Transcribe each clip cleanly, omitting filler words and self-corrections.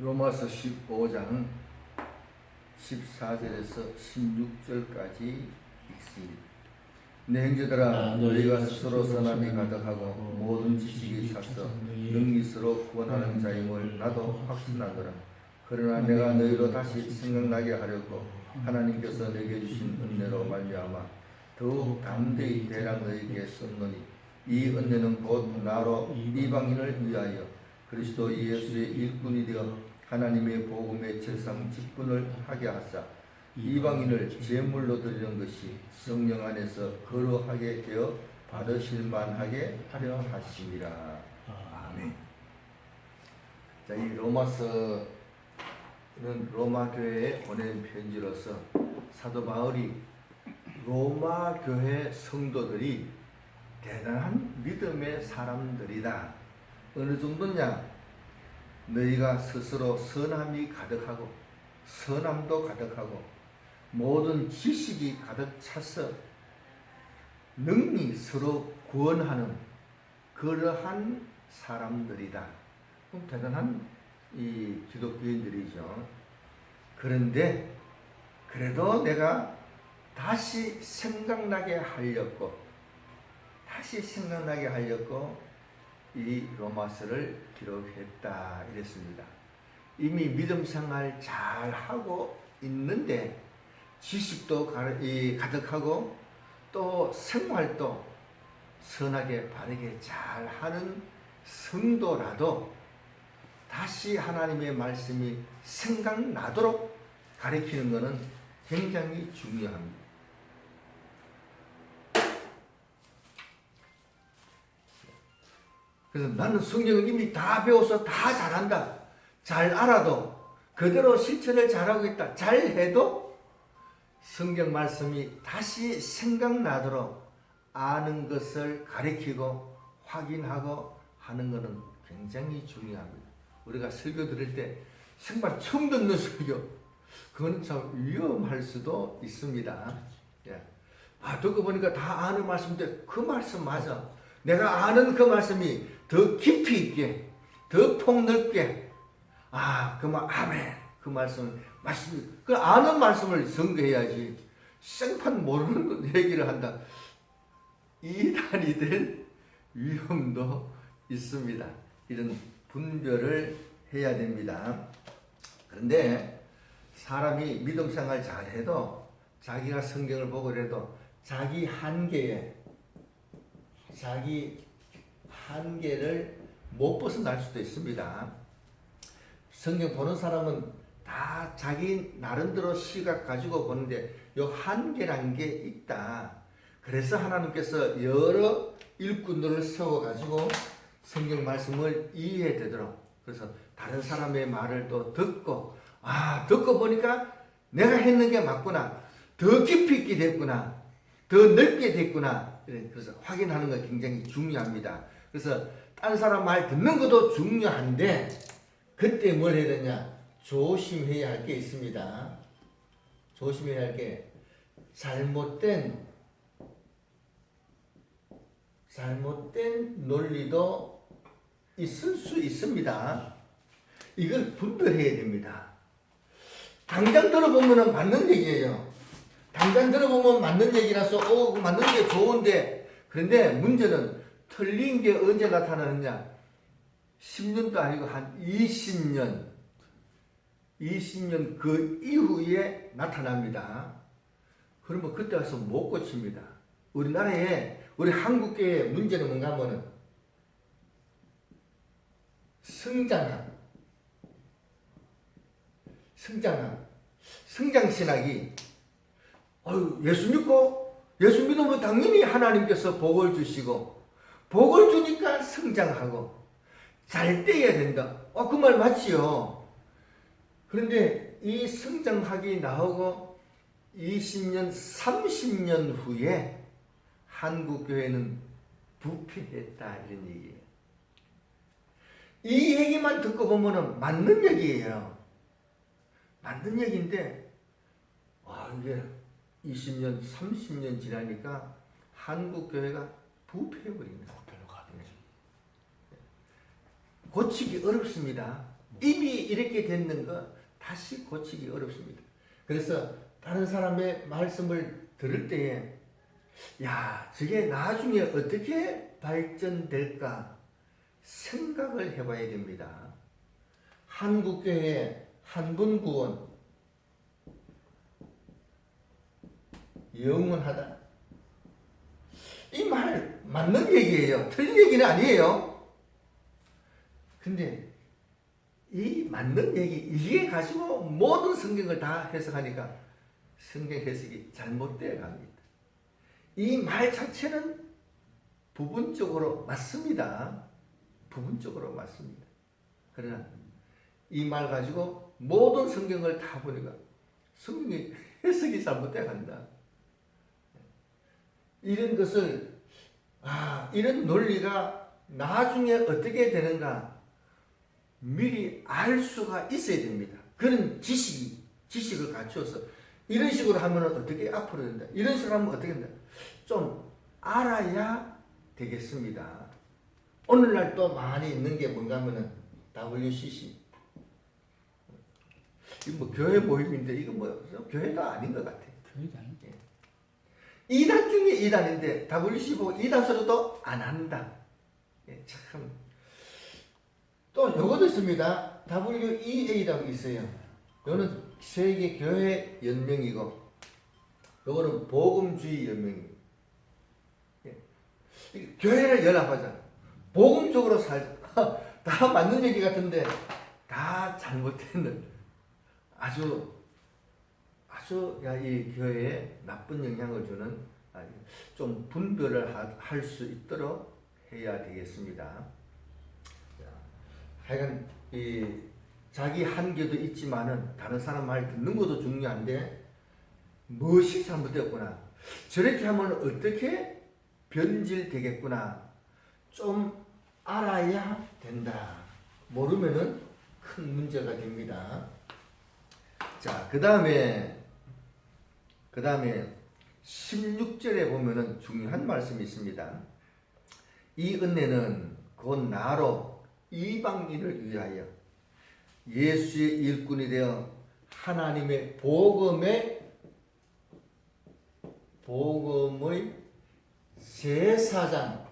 로마서 15장 14절에서 16절까지 읽습니다. 내 형제들아, 너희가 스스로 선함이 가득하고 모든 지식이 차서 능히 서로 구원하는 자임을 나도 확신하노라. 그러나 내가 너희로 다시 생각나게 하려고 하나님께서 내게 주신 은혜로 말미암아 더욱 담대히 대랑 너희에게 썼노니, 이 은혜는 곧 나로 이방인을 위하여 그리스도 예수의 일꾼이 되어 하나님의 복음의 절상 직분을 하게 하사 이방인을 제물로 드리는 것이 성령 안에서 거룩하게 되어 받으실 만하게 하려 하심이라. 아멘. 자, 이 로마서는 로마 교회에 보낸 편지로서 사도 바울이 로마 교회 성도들이 대단한 믿음의 사람들이다. 어느 정도냐? 너희가 스스로 선함이 가득하고 선함도 가득하고 모든 지식이 가득 차서 능히 서로 구원하는 그러한 사람들이다. 대단한 이 기독교인들이죠. 그런데 그래도 내가 다시 생각나게 하려고 이 로마서를 기록했다 이랬습니다. 이미 믿음 생활 잘 하고 있는데 지식도 가득하고 또 생활도 선하게 바르게 잘 하는 성도라도 다시 하나님의 말씀이 생각나도록 가르치는 것은 굉장히 중요합니다. 그래서 나는 성경을 이미 다 배워서 다 잘한다. 잘 알아도 그대로 실천을 잘하고 있다. 잘해도 성경 말씀이 다시 생각나도록 아는 것을 가르치고 확인하고 하는 것은 굉장히 중요합니다. 우리가 설교 들을 때 정말 처음 듣는 설교, 그건 참 위험할 수도 있습니다. 예. 듣고 보니까 다 아는 말씀인데 그 말씀 맞아. 내가 아는 그 말씀이 더 깊이 있게, 더 폭넓게, 그 말, 아멘. 그 말씀, 그 아는 말씀을 선거해야지. 생판 모르는 얘기를 한다. 이단이 될 위험도 있습니다. 이런 분별을 해야 됩니다. 그런데 사람이 믿음 생활 잘해도 자기가 성경을 보고 그래도 자기 한계를 못 벗어날 수도 있습니다. 성경 보는 사람은 다 자기 나름대로 시각 가지고 보는데 요 한계란 게 있다. 그래서 하나님께서 여러 일꾼들을 세워가지고 성경 말씀을 이해되도록, 그래서 다른 사람의 말을 또 듣고 듣고 보니까 내가 했는 게 맞구나, 더 깊이 있게 됐구나, 더 넓게 됐구나, 그래서 확인하는 거 굉장히 중요합니다. 그래서 딴 사람 말 듣는 것도 중요한데 그때 뭘 해야 되냐? 조심해야 할 게 있습니다. 조심해야 할 게 잘못된 논리도 있을 수 있습니다. 이걸 분별해야 됩니다. 당장 들어보면 맞는 얘기예요. 당장 들어보면 맞는 얘기라서 맞는 게 좋은데, 그런데 문제는 틀린 게 언제 나타나느냐? 10년도 아니고 한 20년 그 이후에 나타납니다. 그러면 그때 와서 못 고칩니다. 우리 한국교회의 문제는 뭔가 하면은 성장신학이 예수 믿으면 당연히 하나님께서 복을 주시고, 복을 주니까 성장하고 잘 돼야 된다. 그 말 맞지요. 그런데 이 성장학이 나오고 20년, 30년 후에 한국교회는 부패했다 이런 얘기예요. 이 얘기만 듣고 보면 맞는 얘기예요. 맞는 얘기인데 이게 20년, 30년 지나니까 한국교회가 부패해버립니다. 고치기 어렵습니다. 이미 이렇게 됐는 거 다시 고치기 어렵습니다. 그래서 다른 사람의 말씀을 들을 때에 야, 저게 나중에 어떻게 발전될까 생각을 해봐야 됩니다. 한국교회 한분구원 영원하다. 이 말 맞는 얘기예요. 틀린 얘기는 아니에요. 근데 이 맞는 얘기, 이게 가지고 모든 성경을 다 해석하니까 성경 해석이 잘못되어 갑니다. 이 말 자체는 부분적으로 맞습니다. 부분적으로 맞습니다. 그러나 이 말 가지고 모든 성경을 다 보니까 성경이 해석이 잘못되어 간다. 이런 것을, 이런 논리가 나중에 어떻게 되는가 미리 알 수가 있어야 됩니다. 그런 지식을 갖추어서 이런 식으로 하면 어떻게 앞으로 된다. 이런 식으로 하면 어떻게 된다. 좀 알아야 되겠습니다. 오늘날 또 많이 있는 게 뭔가 하면은 WCC. 이거 뭐 교회 모임인데 이거 뭐 교회도 아닌 것 같아. 교회가 아닌데. 2단 중에 2단인데 WCC 보고 2단 소리도 안 한다. 참. 또 요것도 있습니다. WEA라고 있어요. 요거는 세계 교회 연맹이고 요거는 복음주의 연맹입니다. 교회를 연합하자. 복음적으로 살자. 다 맞는 얘기 같은데 다 잘못되는 아주 이 교회에 나쁜 영향을 주는 좀 분별을 할 수 있도록 해야 되겠습니다. 하여간 자기 한계도 있지만은 다른 사람 말 듣는 것도 중요한데 무엇이 잘못되었구나. 저렇게 하면 어떻게 변질되겠구나. 좀 알아야 된다. 모르면은 큰 문제가 됩니다. 자, 그 다음에 16절에 보면은 중요한 말씀이 있습니다. 이 은혜는 곧 나로 이방인을 위하여 예수의 일꾼이 되어 하나님의 복음의 제사장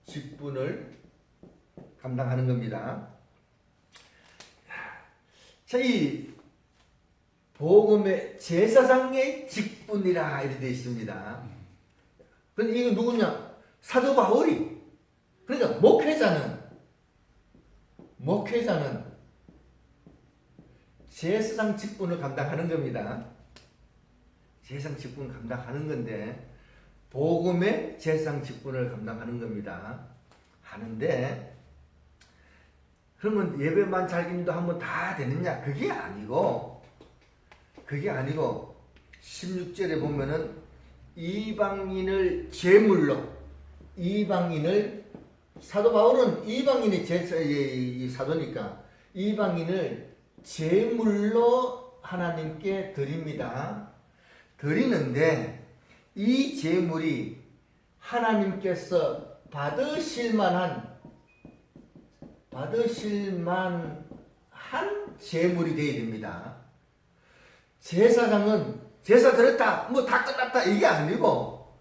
직분을 감당하는 겁니다. 자, 이 복음의 제사장의 직분이라 이렇게 되어 있습니다. 그런데 이거 누구냐? 사도 바울이. 그러니까 목회자는 제사장 직분을 감당하는 겁니다. 제사장 직분을 감당하는 건데 복음의 제사장 직분을 감당하는 겁니다. 하는데 그러면 예배만 잘 인도하면 다 되느냐? 그게 아니고 16절에 보면은 이방인을 제물로 사도 바울은 이방인이 사도니까 이방인을 제물로 하나님께 드립니다. 드리는데 이 제물이 하나님께서 받으실 만한 제물이 되어야 됩니다. 제사장은 제사 드렸다, 뭐 다 끝났다 이게 아니고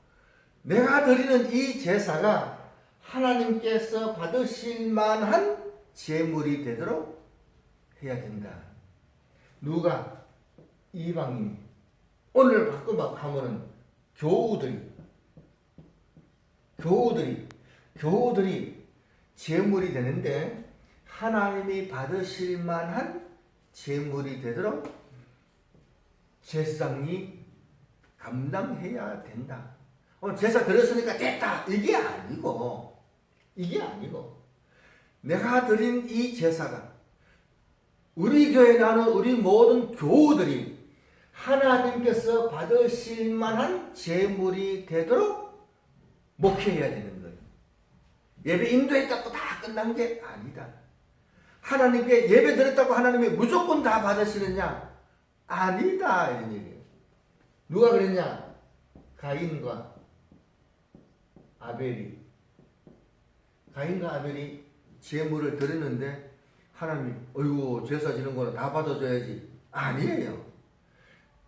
내가 드리는 이 제사가 하나님께서 받으실 만한 제물이 되도록 해야 된다. 누가? 이방인. 오늘 바꿔 하면은 교우들이 제물이 되는데 하나님이 받으실 만한 제물이 되도록 제사장이 감당해야 된다. 제사 드렸으니까 됐다. 이게 아니고 내가 드린 이 제사가 우리 교회에 나는 우리 모든 교우들이 하나님께서 받으실 만한 제물이 되도록 목회해야 되는 거예요. 예배 인도했다고 다 끝난 게 아니다. 하나님께 예배 드렸다고 하나님이 무조건 다 받으시느냐? 아니다. 이런 얘기예요. 누가 그랬냐? 가인과 아벨이 제물을 드렸는데 하나님이 어이구 제사 지는 거는 다 받아줘야지. 아니에요.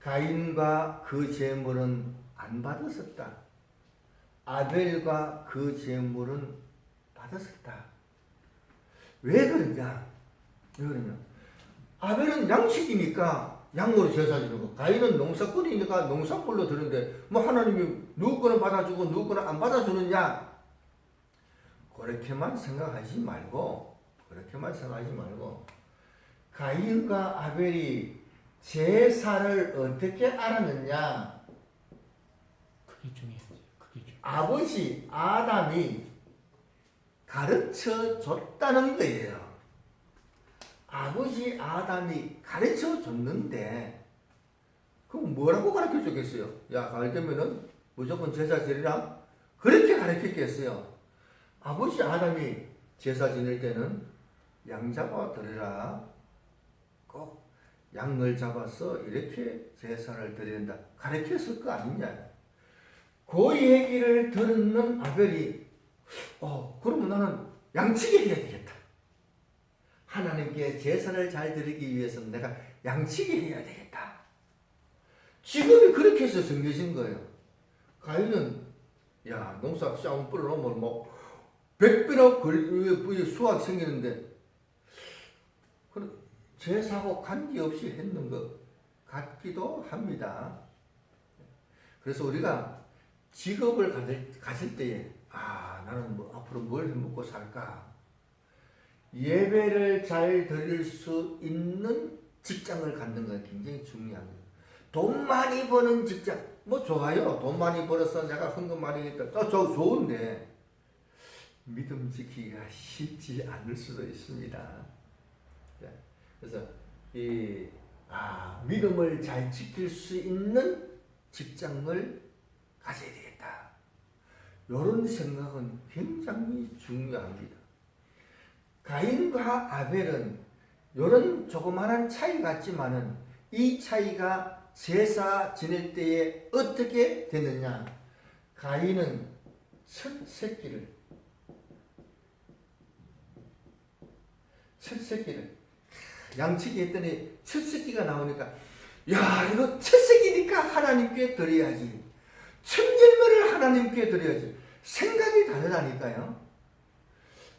가인과 그 제물은 안 받았었다. 아벨과 그 제물은 받았었다. 왜 그러냐? 왜 그러냐? 아벨은 양식이니까 양으로 제사 지는 거. 가인은 농사꾼이니까 농사꾼로 드는데 뭐 하나님이 누구 거는 받아주고 누구 거는 안 받아주느냐? 그렇게만 생각하지 말고 가인과 아벨이 제사를 어떻게 알았느냐? 그게 중요하지. 그게 중요해. 아버지 아담이 가르쳐 줬다는 거예요. 아버지 아담이 가르쳐 줬는데 그럼 뭐라고 가르쳐 줬겠어요? 야, 가을 되면은 무조건 제사 지내라? 그렇게 가르쳤겠어요. 아버지 아담이 제사 지낼 때는 양 잡아 드리라. 꼭 양을 잡아서 이렇게 제사를 드린다. 가르쳤을 거 아니냐? 그 얘기를 듣는 아벨이 그러면 나는 양치기 해야 되겠다. 하나님께 제사를 잘 드리기 위해서는 내가 양치기 해야 되겠다. 직업이 그렇게 해서 정해진 거예요. 가인은 야 농사 쌍 뿌려놓으면 뭐 100배나 수확 생기는데 제사하고 관계없이 했는 것 같기도 합니다. 그래서 우리가 직업을 가질 때에 나는 뭐 앞으로 뭘 해먹고 살까? 예배를 잘 드릴 수 있는 직장을 갖는 건 굉장히 중요합니다. 돈 많이 버는 직장, 뭐 좋아요. 돈 많이 벌어서 내가 헌금 많이 했다. 저 좋은데 믿음 지키기가 쉽지 않을 수도 있습니다. 그래서 믿음을 잘 지킬 수 있는 직장을 가져야 되겠다. 이런 생각은 굉장히 중요합니다. 가인과 아벨은 이런 조그마한 차이 같지만은 이 차이가 제사 지낼 때에 어떻게 되느냐? 가인은 첫 새끼를 양치기 했더니 첫 새끼가 나오니까 야 이거 첫 새끼니까 하나님께 드려야지. 첫 열매를 하나님께 드려야지. 생각이 다르다니까요.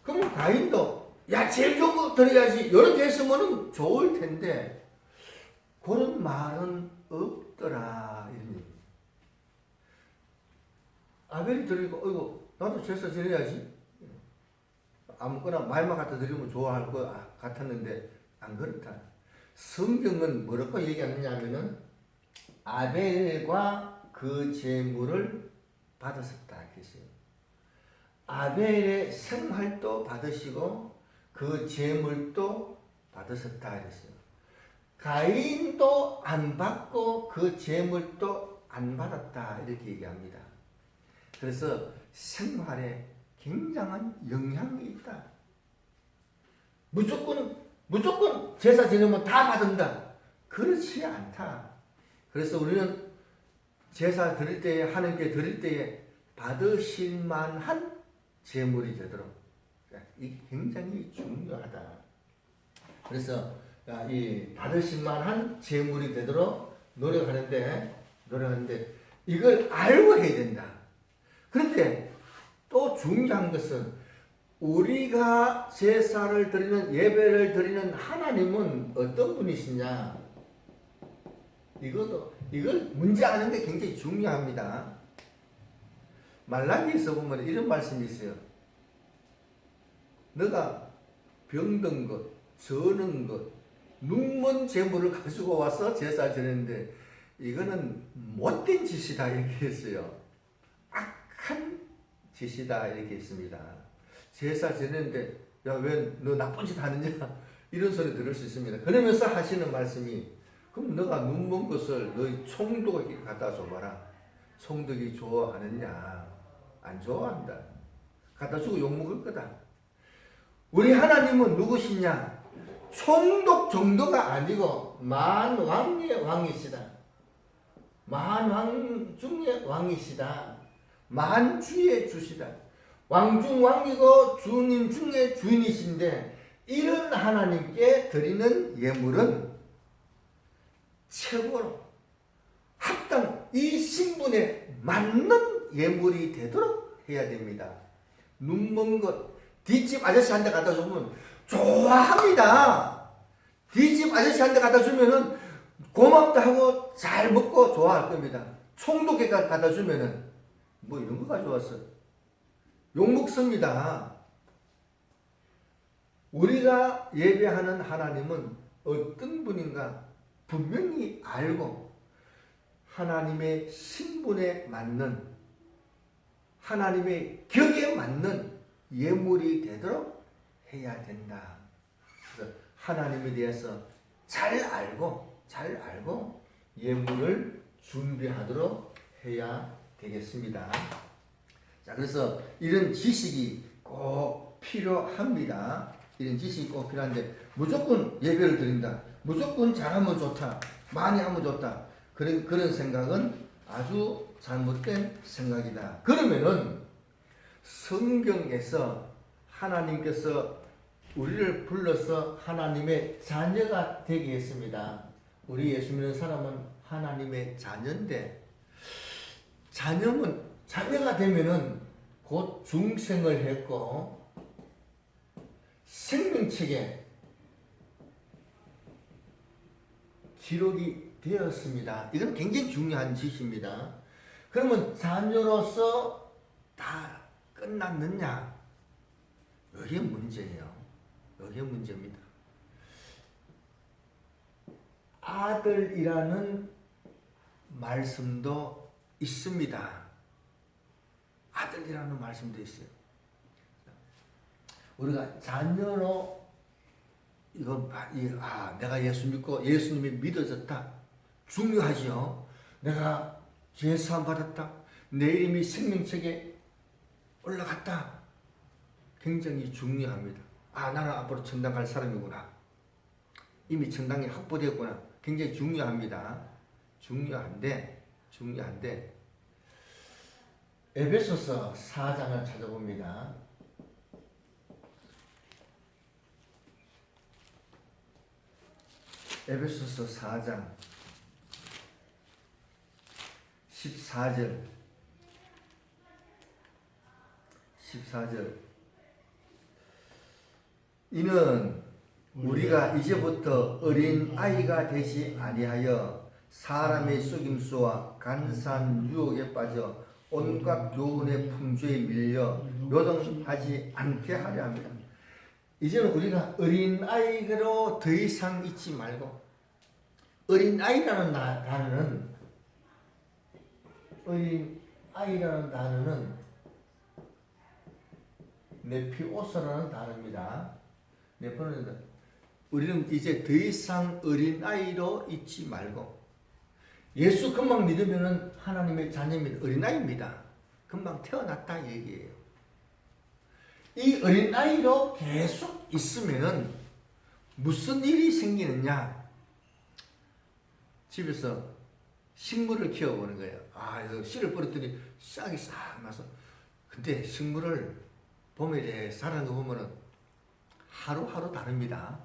그럼 가인도 야 제일 좋은 거 드려야지. 이렇게 했으면 좋을 텐데 그런 말은 없더라. 아벨이 드리고 어이구 나도 제사 지내야지. 아무거나 말만 갖다 드리면 좋아할 것 같았는데 안 그렇다. 성경은 뭐라고 얘기하느냐 하면은 아벨과 그 제물을 받았었다 했어요. 아벨의 생활도 받으시고 그 제물도 받으셨다 했어요. 가인도 안 받고 그 제물도 안 받았다 이렇게 얘기합니다. 그래서 생활에 굉장한 영향이 있다. 무조건 제사 지내면 다 받는다. 그렇지 않다. 그래서 우리는 제사 드릴 때에 하나님께 드릴 때에 받으실 만한 제물이 되도록 이게 굉장히 중요하다. 그래서 이 받으실 만한 제물이 되도록 노력하는데 이걸 알고 해야 된다. 그런데 또 중요한 것은 우리가 제사를 드리는 예배를 드리는 하나님은 어떤 분이시냐? 이걸 문제 아는 게 굉장히 중요합니다. 말라기에서 보면 이런 말씀이 있어요. 너가 병든 것, 저는 것, 눈먼 재물을 가지고 와서 제사 지냈는데 이거는 못된 짓이다 이렇게 했어요. 악한 짓이다 이렇게 했습니다. 제사 지냈는데 야 왜 너 나쁜 짓 하느냐 이런 소리 들을 수 있습니다. 그러면서 하시는 말씀이 그럼 너가 눈먼 것을 너희 총독에게 갖다 줘봐라. 총독이 좋아하느냐? 안 좋아한다. 갖다 주고 욕먹을 거다. 우리 하나님은 누구시냐? 총독 정도가 아니고 만왕의 왕이시다. 만왕 중의 왕이시다. 만주의 주시다. 왕중왕이고 주님 중에 주인이신데 이런 하나님께 드리는 예물은 최고로 합당 이 신분에 맞는 예물이 되도록 해야 됩니다. 눈먼 것 뒷집 아저씨한테 갖다 주면 좋아합니다. 뒷집 아저씨한테 갖다 주면은 고맙다 하고 잘 먹고 좋아할 겁니다. 총독에 갖다 주면은 뭐 이런 거 가져왔어. 욕먹습니다. 우리가 예배하는 하나님은 어떤 분인가 분명히 알고 하나님의 신분에 맞는 하나님의 격에 맞는 예물이 되도록 해야 된다. 그래서 하나님에 대해서 잘 알고 예물을 준비하도록 해야 되겠습니다. 자, 그래서 이런 지식이 꼭 필요합니다. 이런 지식이 꼭 필요한데 무조건 예배를 드린다. 무조건 잘하면 좋다. 많이 하면 좋다. 그런 생각은 아주 잘못된 생각이다. 그러면은 성경에서 하나님께서 우리를 불러서 하나님의 자녀가 되게 했습니다. 우리 예수 믿는 사람은 하나님의 자녀인데 자녀가 되면은 곧 중생을 했고 생명책에 기록이 되었습니다. 이건 굉장히 중요한 지식입니다. 그러면 자녀로서 다 끝났느냐? 여기에 문제예요. 여기에 문제입니다. 아들이라는 말씀도 있습니다. 아들이라는 말씀도 있어요. 우리가 자녀로 내가 예수 믿고 예수님이 믿어졌다. 중요하지요. 내가 죄 사함 받았다. 내 이름이 생명책에 올라갔다. 굉장히 중요합니다. 나는 앞으로 천당 갈 사람이구나. 이미 천당이 확보되었구나. 굉장히 중요합니다. 중요한데 에베소서 4장을 찾아봅니다. 에베소서 4장 14절 이는 우리가 이제부터 어린 아이가 되지 아니하여 사람의 속임수와 간사한 유혹에 빠져 온갖 교훈의 풍조에 밀려 요동하지 않게 하려 합니다. 이제는 우리가 어린 아이로 더 이상 있지 말고 어린 아이라는 단어는 네피오스라는 단어입니다. 우리는 이제 더 이상 어린아이로 있지 말고 예수 금방 믿으면 하나님의 자녀입니다. 어린아이입니다. 금방 태어났다 얘기예요. 이 어린아이로 계속 있으면 무슨 일이 생기느냐? 집에서 식물을 키워보는 거예요. 씨를 뿌렸더니 싹이 싹 나서 근데 식물을 봄에 자라는 거 보면은 하루하루 다릅니다.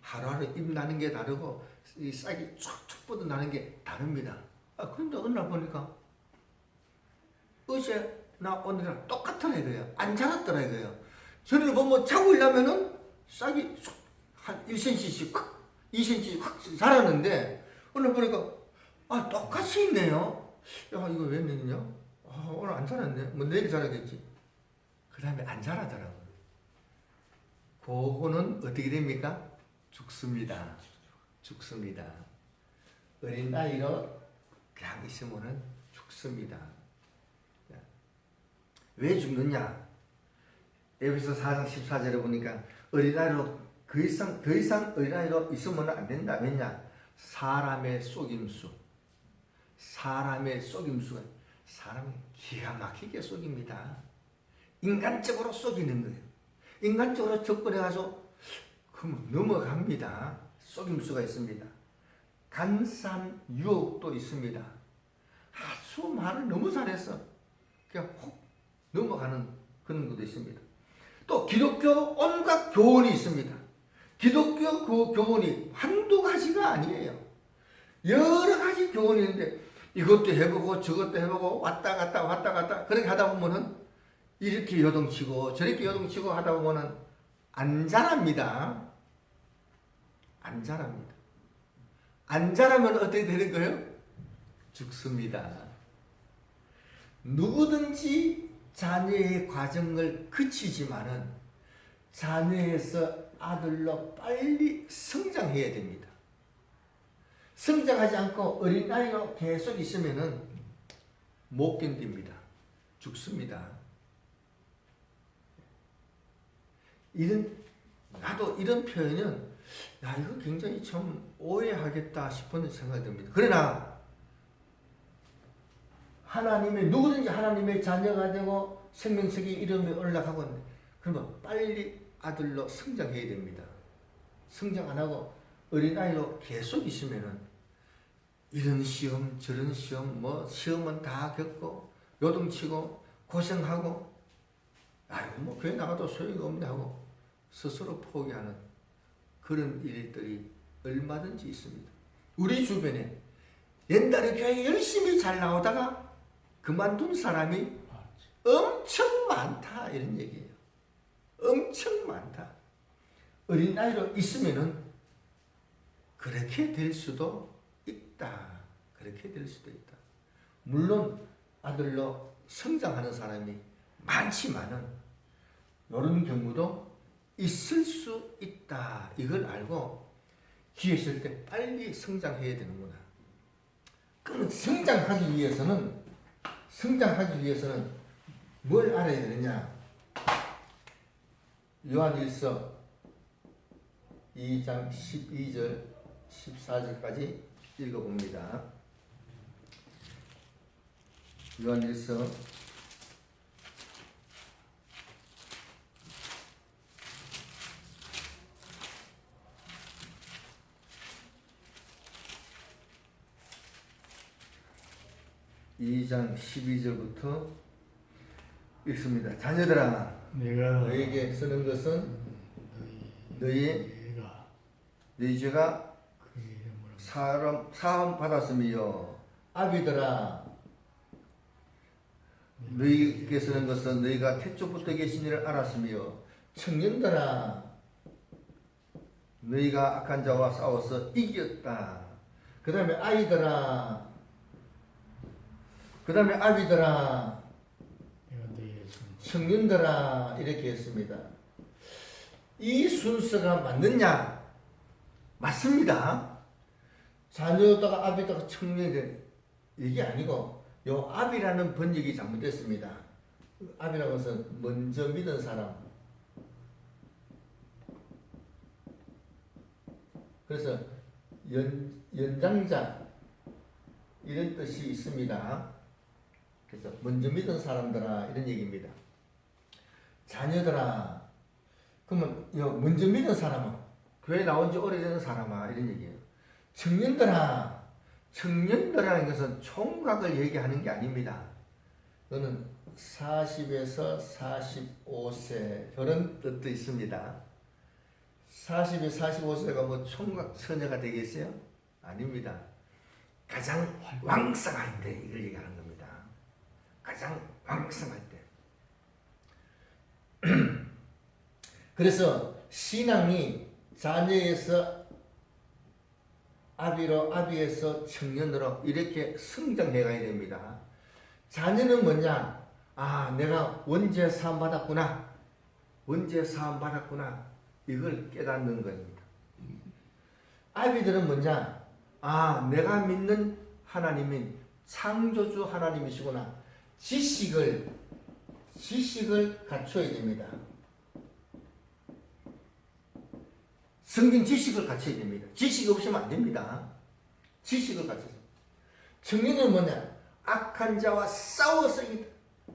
하루하루 잎 나는 게 다르고 이 싹이 촉촉 뻗어나는 게 다릅니다. 그런데 어느 날 보니까 어제나 오늘이랑 똑같더라 이거예요. 안 자랐더라 이거예요. 저를 보면 자고 일하면은 싹이 한 1cm씩 확 2cm씩 확 자랐는데 오늘 보니까 똑같이 있네요. 이거 왜 있냐? 오늘 안 자랐네. 뭐 내일 자라겠지. 그 다음에 안 자라더라고요. 그거는 어떻게 됩니까? 죽습니다. 어린 나이로 그냥 있으면은 죽습니다. 왜 죽느냐? 에베소 4장 14절에 보니까 어린아이로 더 이상 어린아이로 있으면 안 된다. 왜냐? 사람의 속임수가 사람이 기가 막히게 속입니다. 인간적으로 속이는 거예요. 인간적으로 접근해가지고 그럼 넘어갑니다. 속임수가 있습니다. 간사한 유혹도 있습니다. 아주 말을 너무 잘했어. 그냥 혹 넘어가는 그런 것도 있습니다. 또 기독교 온갖 교훈이 있습니다. 기독교 그 교훈이 한두 가지가 아니에요. 여러 가지 교훈이 있는데 이것도 해보고 저것도 해보고 왔다 갔다 그렇게 하다 보면은 이렇게 요동치고 저렇게 요동치고 하다 보면은 안 자랍니다. 안 자랍니다. 안 자라면 어떻게 되는 거예요? 죽습니다. 누구든지 자녀의 과정을 거치지만은 자녀에서 아들로 빨리 성장해야 됩니다. 성장하지 않고 어린아이로 계속 있으면은 못 견딥니다. 죽습니다. 나도 이런 표현은 야, 이거 굉장히 참 오해하겠다 싶은 생각이 듭니다. 그러나 누구든지 하나님의 자녀가 되고 생명책의 이름이 올라가고 있는데 그러면 빨리 아들로 성장해야 됩니다. 성장 안 하고 어린아이로 계속 있으면은 이런 시험 저런 시험 시험은 다 겪고 요동치고 고생하고 아이고 뭐 교회 나가도 소용이 없네 하고 스스로 포기하는 그런 일들이 얼마든지 있습니다. 우리 주변에 옛날에 교회 열심히 잘 나오다가 그만둔 사람이 엄청 많다 이런 얘기예요. 엄청 많다. 어린아이로 있으면은 그렇게 될 수도 있다. 그렇게 될 수도 있다. 물론 아들로 성장하는 사람이 많지만은 이런 경우도 있을 수 있다. 이걸 알고 기회 있을 때 빨리 성장해야 되는구나. 그럼 성장하기 위해서는 뭘 알아야 되느냐? 요한일서 2장 12절 14절까지 읽어봅니다. 요한일서 2장 12절부터 읽습니다. 자녀들아 내가 너에게 쓰는 것은 너희 죄가 그 이름으로 사함 받았음이요. 아비들아 너희에게 쓰는 것은 너희가 태초부터 계신 이를 알았으며 청년들아 너희가 악한 자와 싸워서 이겼다. 그 다음에 아이들아 그 다음에 아비들아 내가 너희의 청년들아 이렇게 했습니다. 이 순서가 맞느냐? 맞습니다. 자녀다가 아비다가 청년이 이게 아니고 요 아비라는 번역이 잘못됐습니다. 아비라는 것은 먼저 믿은 사람. 그래서 연장자 이런 뜻이 있습니다. 그래서 먼저 믿은 사람들아 이런 얘기입니다. 자녀들아 그러면 먼저 믿은 사람은 교회 나온 지 오래된 사람아 이런 얘기예요. 청년들이라는 것은 총각을 얘기하는 게 아닙니다. 이거는 40에서 45세 이런 뜻도 있습니다. 40에 45세가 뭐 총각 처녀가 되겠어요? 아닙니다. 가장 왕성할 때 이걸 얘기하는 겁니다. 가장 왕성할 때. 그래서 신앙이 자녀에서 아비로 아비에서 청년으로 이렇게 성장해 가야 됩니다. 자녀는 뭐냐? 아, 내가 원죄 사함 받았구나. 원죄 사함 받았구나. 이걸 깨닫는 겁니다. 아비들은 뭐냐? 아, 내가 믿는 하나님인 창조주 하나님이시구나. 지식을 갖춰야 됩니다. 성경 지식을 갖춰야 됩니다. 지식이 없으면 안 됩니다. 지식을 갖춰야 됩니다. 청년은 뭐냐? 악한 자와 싸워서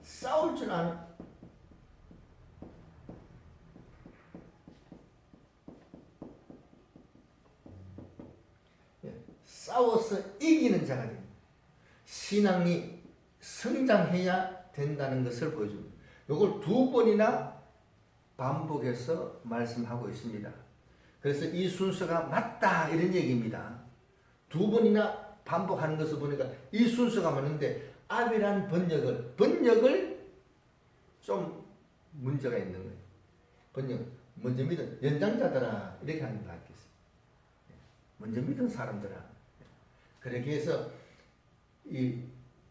싸울 줄 아는 싸워서 이기는 자가 됩니다. 신앙이 성장해야 된다는 것을 보여줍니다. 요걸 2번이나 반복해서 말씀하고 있습니다. 그래서 이 순서가 맞다 이런 얘기입니다. 2번이나 반복하는 것을 보니까 이 순서가 맞는데 아비란 번역을 좀 문제가 있는 거예요. 번역 먼저 믿은 연장자들아 이렇게 하는 거 같겠어요. 먼저 믿은 사람들아. 그렇게 해서 이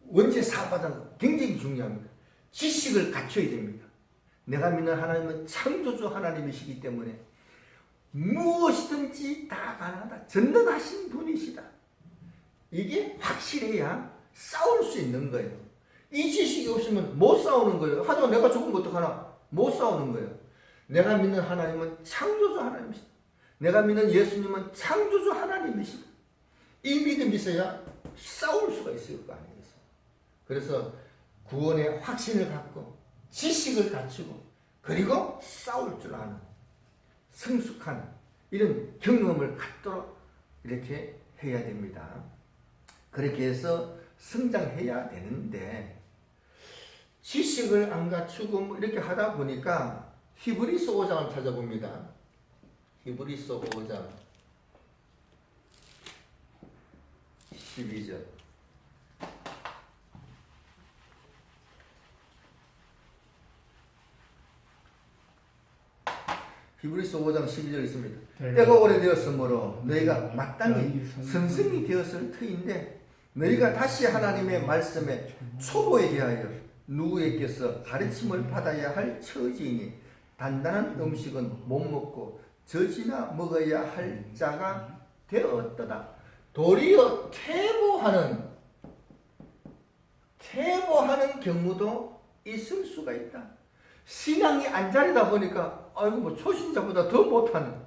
원죄 사업받은 굉장히 중요합니다. 지식을 갖춰야 됩니다. 내가 믿는 하나님은 창조주 하나님이시기 때문에 무엇이든지 다 가능하다. 전능하신 분이시다. 이게 확실해야 싸울 수 있는 거예요. 이 지식이 없으면 못 싸우는 거예요. 하다가 내가 죽으면 어떡하나? 못 싸우는 거예요. 내가 믿는 하나님은 창조주 하나님이시다. 내가 믿는 예수님은 창조주 하나님이시다. 이 믿음이 있어야 싸울 수가 있을 거 아니겠어요. 그래서 구원의 확신을 갖고 지식을 갖추고 그리고 싸울 줄 아는 성숙한 이런 경험을 갖도록 이렇게 해야 됩니다. 그렇게 해서 성장해야 되는데 지식을 안 갖추고 뭐 이렇게 하다 보니까 히브리서 5장을 찾아봅니다. 히브리서 5장 12절. 히브리서 5장 12절 있습니다. 때가 오래되었으므로 너희가 마땅히 선생이 되었을 터인데 너희가 다시 하나님의 말씀에 초보에 대하여 누구에게서 가르침을 받아야 할 처지이니 단단한 음식은 못 먹고 젖이나 먹어야 할 자가 되었도다. 도리어 퇴보하는 경우도 있을 수가 있다. 신앙이 안 자리다 보니까 아이고 뭐 초신자보다 더 못하는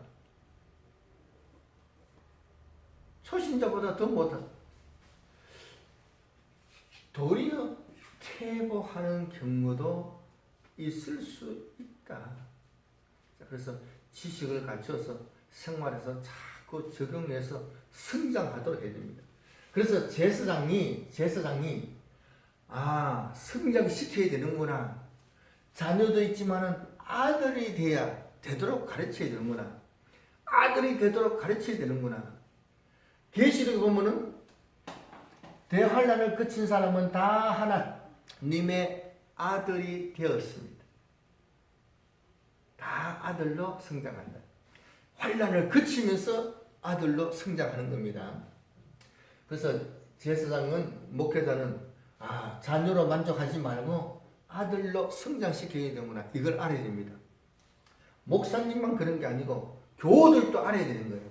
도리어 퇴보하는 경우도 있을 수 있다. 그래서 지식을 갖춰서 생활에서 자꾸 적용해서 성장하도록 해야 됩니다. 그래서 제사장이 성장시켜야 되는구나. 자녀도 있지만은 아들이 되도록 가르쳐야 되는구나. 아들이 되도록 가르쳐야 되는구나. 계시록에 보면은 대환란을 거친 사람은 다 하나님의 아들이 되었습니다. 다 아들로 성장한다. 환란을 거치면서 아들로 성장하는 겁니다. 그래서 제사장은 목회자는 자녀로 만족하지 말고 아들로 성장시켜야 되는구나. 이걸 알아야 됩니다. 목사님만 그런 게 아니고 교우들도 알아야 되는 거예요.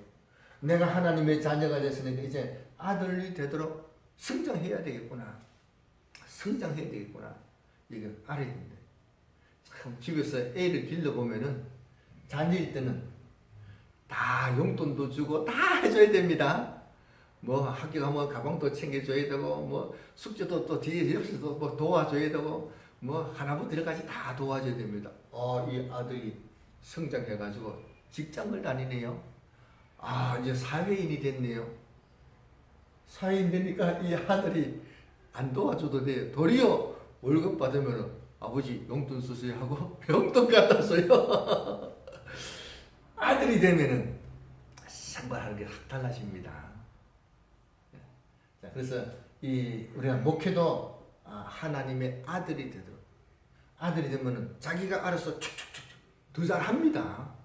내가 하나님의 자녀가 됐으니까 이제 아들이 되도록 성장해야 되겠구나. 이걸 알아야 됩니다. 참 집에서 애를 길러보면은 자녀일 때는 다 용돈도 주고 다 해줘야 됩니다. 뭐 학교 가면 가방도 챙겨줘야 되고 뭐 숙제도 또 뒤에 옆에서도 뭐 도와줘야 되고 뭐 하나부터 열까지 다 도와줘야 됩니다. 이 아들이 성장해가지고 직장을 다니네요. 이제 사회인이 됐네요. 사회인 되니까 이 아들이 안 도와줘도 돼요. 도리어 월급 받으면 아버지 용돈 쓰세요 하고 용돈 갖다 써요. 아들이 되면은 생활하는 게 확 달라집니다. 자, 그래서 우리가 목회도 하나님의 아들이 되도록 아들이 되면은 자기가 알아서 촉촉촉 더 잘합니다.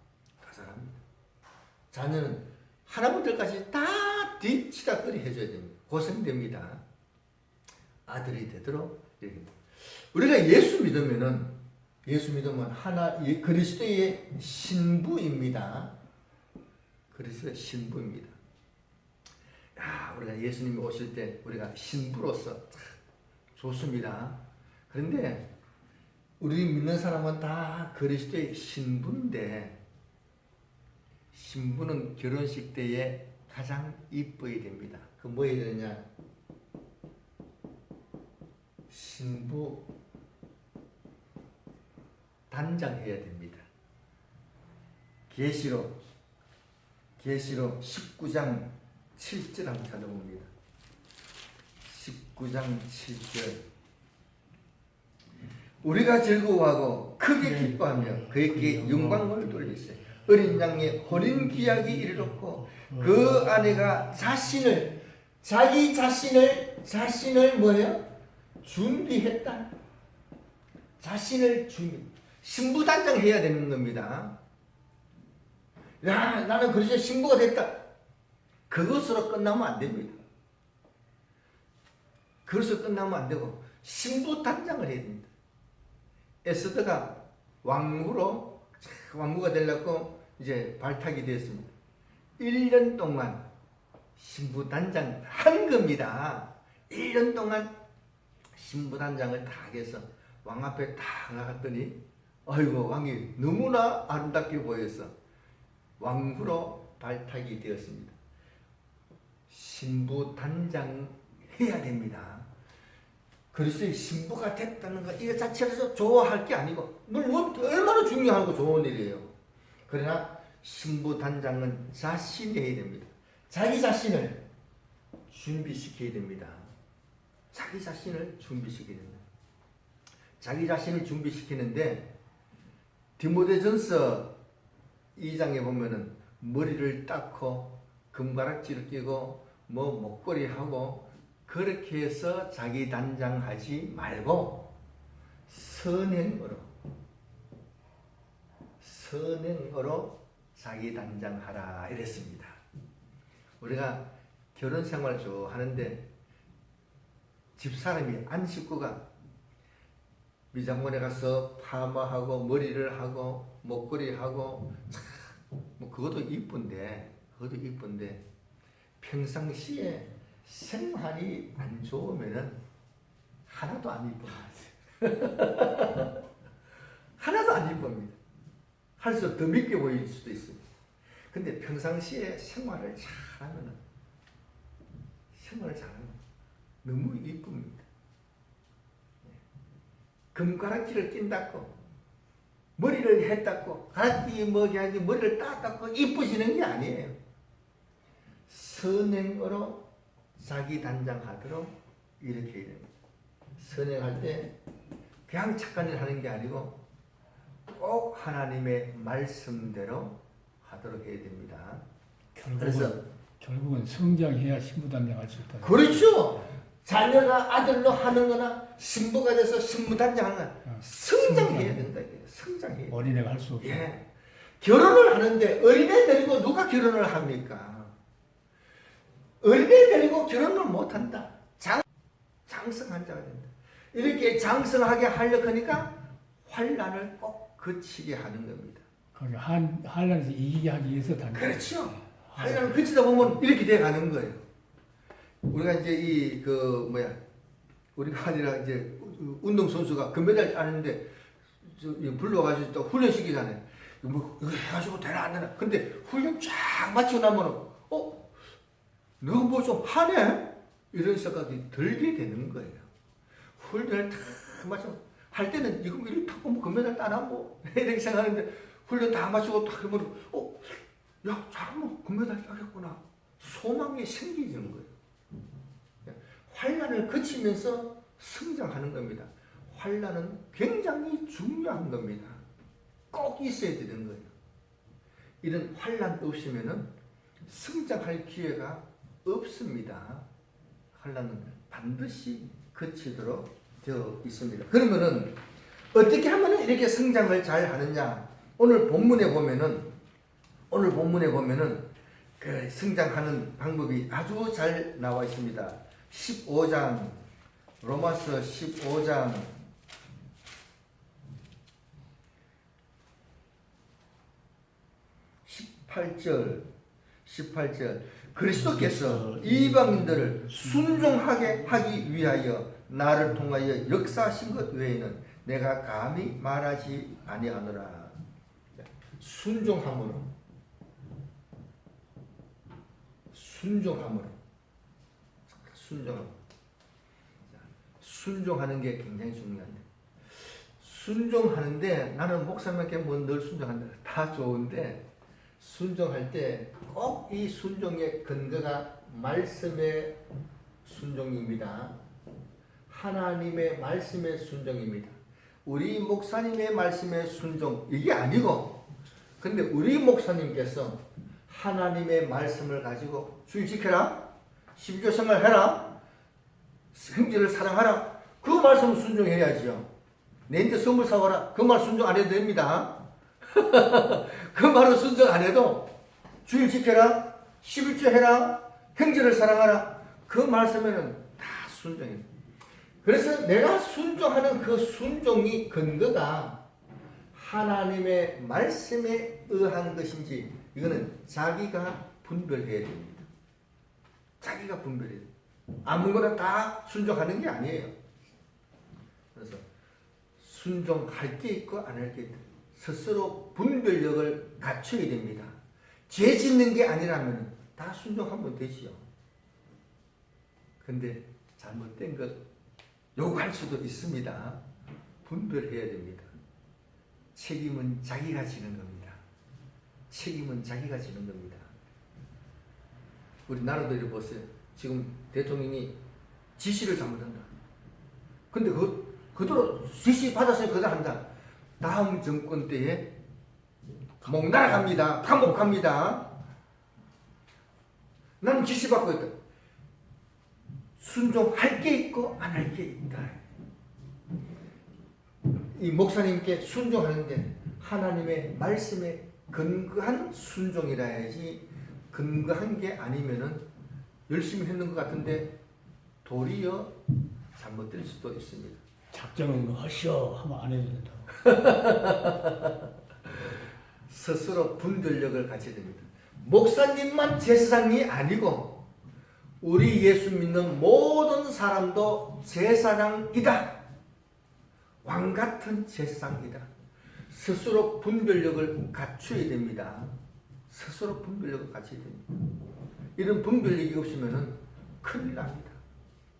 자녀는 하나부터까지 다 뒤치다거리 해줘야 됩니다. 고생됩니다. 아들이 되도록 우리가 예수 믿으면 그리스도의 신부입니다. 그리스도의 신부입니다. 우리가 예수님이 오실 때 우리가 신부로서 좋습니다. 그런데 우리 믿는 사람은 다 그리스도의 신부인데 신부는 결혼식 때에 가장 이뻐야 됩니다. 그 뭐 해야 되느냐? 신부 단장해야 됩니다. 계시록 19장 7절 한번 찾아봅니다. 19장 7절 우리가 즐거워하고 크게 기뻐하며 그에게 영광을 돌리세. 어린 양의 혼인 기약이 이르렀고 그 아내가 자기 자신을 뭐예요? 준비했다. 자신을 신부단장해야 되는 겁니다. 야, 나는 그래서 신부가 됐다. 그것으로 끝나면 안 됩니다. 그것으로 끝나면 안 되고 신부단장을 해야 됩니다. 에스더가 왕후가 되려고 이제 발탁이 되었습니다. 1년 동안 신부단장 한 겁니다. 1년 동안 신부단장을 다 해서 왕 앞에 딱 나갔더니 아이고 왕이 너무나 아름답게 보여서 왕후로 발탁이 되었습니다. 신부단장 해야 됩니다. 그리스도의 신부가 됐다는 것 이거 자체로 좋아할 게 아니고 물론 얼마나 중요하고 좋은 일이에요. 그러나 신부단장은 자신이 해야 됩니다. 자기 자신을 준비시켜야 됩니다. 자기 자신을 준비시켜야 됩니다. 자기 자신을 준비시키는데 디모데전서 2장에 보면은 머리를 닦고 금가락지를 끼고 뭐 목걸이 하고 그렇게 해서 자기 단장하지 말고 선행으로 자기 단장하라 이랬습니다. 우리가 결혼 생활 쭉 하는데 집사람이 안 식구가 미장원에 가서 파마하고 머리를 하고 목걸이 하고 뭐 그것도 이쁜데 평상시에 생활이 안 좋으면은 하나도 안 이쁩니다. 하나도 안 이쁩니다. 할수록 더 밉게 보일 수도 있습니다. 근데 평상시에 생활을 잘하면 너무 이쁩니다. 금가락지를 낀다고 머리를 했다고 가락지 뭐게 하지 머리를 땄다고 이쁘시는 게 아니에요. 선행으로 자기 단장하도록 이렇게 해야 됩니다. 선행할 때 그냥 착한 일 하는 게 아니고 꼭 하나님의 말씀대로 하도록 해야 됩니다. 결국은 성장해야 신부단장 할 수 있다. 그렇죠. 자녀가 아들로 하는 거나 신부가 돼서 신부단장하는 거나 성장해야 된다. 성장해야 된다. 어린애가 할 수 없어. 예. 결혼을 하는데 어린애 데리고 누가 결혼을 합니까? 어린애 데리고 결혼을 못한다. 장성한 자가 된다. 이렇게 장성하게 하려고 하니까 환난을 꼭 거치게 하는 겁니다. 거기 한란에서 이기게 하기 위해서 단. 그렇죠. 환난을 거치다 보면 이렇게 돼 가는 거예요. 우리가 이제 우리가 아니라 이제 운동 선수가 금메달 따는데 불러가지고 또 훈련 시키잖아요. 이거 해가지고 되나 안 되나. 근데 훈련 쫙 마치고 나면은 너 뭐 좀 하네? 이런 생각이 들게 되는 거예요. 훈련을 다 마치고 할 때는 이거 이렇게 타고 뭐 금메달 따나 뭐 이렇게 생각하는데 훈련 다 마치고 딱 하면 야 잘하면 금메달 따겠구나. 소망이 생기는 거예요. 환난을 거치면서 성장하는 겁니다. 환난은 굉장히 중요한 겁니다. 꼭 있어야 되는 거예요. 이런 환난 없으면은 성장할 기회가 없습니다. 환난은 반드시 거치도록 되어 있습니다. 그러면은 어떻게 하면 이렇게 성장을 잘 하느냐? 오늘 본문에 보면은 그 성장하는 방법이 아주 잘 나와 있습니다. 15장 로마서 15장 18절 그리스도께서 이방인들을 순종하게 하기 위하여 나를 통하여 역사하신 것 외에는 내가 감히 말하지 아니하노라. 순종함으로 순종하는 게 굉장히 중요한데 순종하는데 나는 목사님께 뭐 늘 순종한다 다 좋은데 순종할 때 꼭 이 순종의 근거가 말씀의 순종입니다. 하나님의 말씀의 순종입니다. 우리 목사님의 말씀에 순종 이게 아니고, 근데 우리 목사님께서 하나님의 말씀을 가지고 주일 지켜라, 12조 생활해라, 형제를 사랑하라, 그 말씀 순종해야지요. 내한테 선물 사와라, 그 말 순종 안 해도 됩니다. 그 말은 순종 안 해도 주일 지켜라, 11조 해라, 형제를 사랑하라, 그 말씀에는 다 순종해요. 그래서 내가 순종하는 그 순종이 근거가 하나님의 말씀에 의한 것인지, 이거는 자기가 분별해야 됩니다. 자기가 분별해야 돼요. 아무거나 다 순종하는 게 아니에요. 그래서 순종할 게 있고 안 할 게 있다. 스스로 분별력을 갖춰야 됩니다. 죄 짓는 게 아니라면 다 순종하면 되지요. 근데 잘못된 것 요구할 수도 있습니다. 분별해야 됩니다. 책임은 자기가 지는 겁니다. 책임은 자기가 지는 겁니다. 우리 나라들이 보세요. 지금 대통령이 지시를 잘못한다. 근데 그대로 지시 받았으니 그대로 한다. 다음 정권 때에 목 날아갑니다. 감옥갑니다. 나는 지시 받고 있다. 순종할 게 있고 안 할 게 있다. 이 목사님께 순종하는데 하나님의 말씀에 근거한 순종이라 해야지, 근거한 게 아니면은 열심히 했는 것 같은데 도리어 잘못될 수도 있습니다. 작정은 거 하시오 하면 안 해도 된다고. 스스로 분별력을 가져야 됩니다. 목사님만 제사장이 아니고 우리 예수 믿는 모든 사람도 제사장이다. 왕 같은 제사장이다. 스스로 분별력을 갖춰야 됩니다. 스스로 분별력을 갖춰야 됩니다. 이런 분별력이 없으면 큰일 납니다.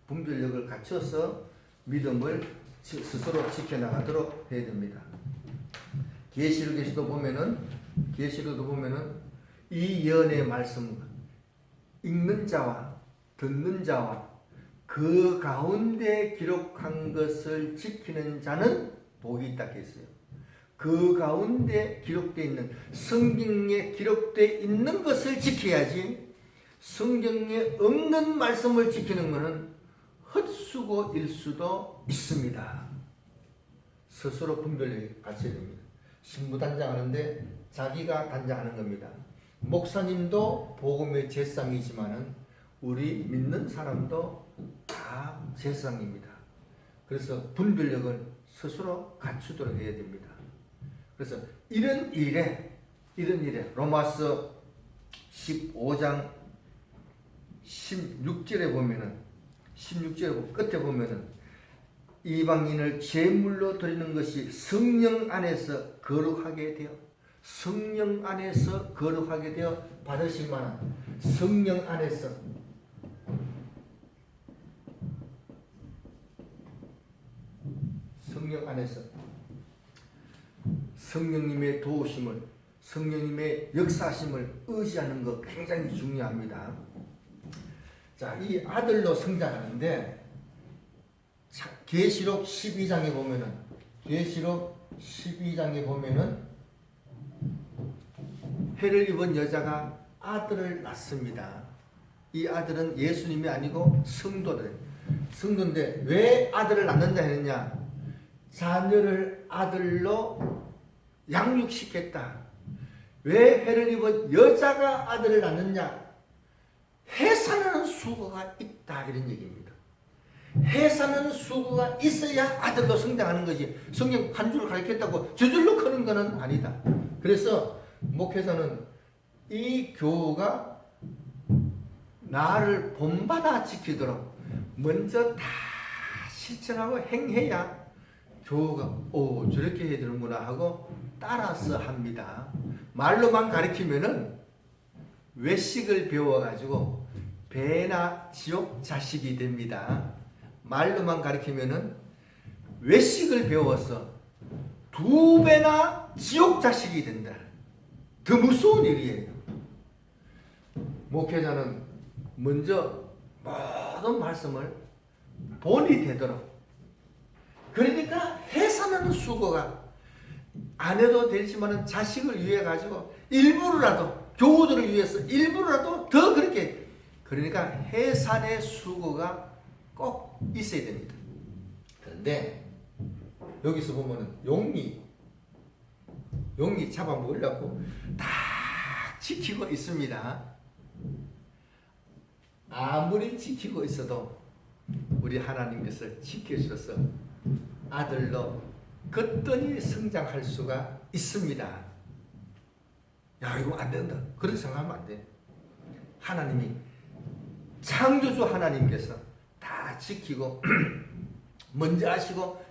분별력을 갖춰서 믿음을 스스로 지켜나가도록 해야 됩니다. 계시록에서도 보면은 이 예언의 말씀 읽는 자와 듣는 자와 그 가운데 기록한 것을 지키는 자는 복이 있다 했어요. 그 가운데 기록되어 있는, 성경에 기록되어 있는 것을 지켜야지, 성경에 없는 말씀을 지키는 것은 헛수고일 수도 있습니다. 스스로 분별력을 갖춰야 됩니다. 신부 단장하는데 자기가 단장하는 겁니다. 목사님도 복음의 제사장이지만은 우리 믿는 사람도 다 제사장입니다. 그래서 분별력을 스스로 갖추도록 해야 됩니다. 그래서 이런 일에 로마서 15장 16절에 보면은, 16절 끝에 보면은 이방인을 제물로 드리는 것이 성령 안에서 거룩하게 되어, 성령 안에서 거룩하게 되어 받으실 만한, 성령 안에서 성령님의 도우심을, 성령님의 역사심을 의지하는 것 굉장히 중요합니다. 자, 이 아들로 성장하는데 계시록 12장에 보면은 해를 입은 여자가 아들을 낳습니다. 이 아들은 예수님이 아니고 성도인데 왜 아들을 낳는다 했느냐? 자녀를 아들로 양육시켰다. 왜 해를 입은 여자가 아들을 낳느냐? 해사는 수고가 있다, 이런 얘기입니다. 해사는 수고가 있어야 아들로 성장하는 것이, 성경 한 줄 가르쳤다고 저절로 크는 것은 아니다. 그래서 목회자는 이 교우가 나를 본받아 지키도록 먼저 다 실천하고 행해야 교우가 저렇게 해야 되는구나 하고 따라서 합니다. 말로만 가르치면은 외식을 배워가지고 배나 지옥 자식이 됩니다. 말로만 가르치면은 외식을 배워서 2배나 지옥 자식이 된다. 더 무서운 일이에요. 목회자는 먼저 모든 말씀을 본이 되도록 그러니까 해서는 수고가 안 해도 되지만은 자식을 위해 가지고 일부러라도 교우들을 위해서 일부러라도 더 그렇게 그러니까 해산의 수고가 꼭 있어야 됩니다. 그런데 여기서 보면은 용이 잡아먹으려고 다 지키고 있습니다. 아무리 지키고 있어도 우리 하나님께서 지켜주셔서 아들로 거뜬히 성장할 수가 있습니다. 야, 이거 안 된다. 그렇게 생각하면 안 돼. 하나님이 창조주 하나님께서 다 지키고 먼저 하시고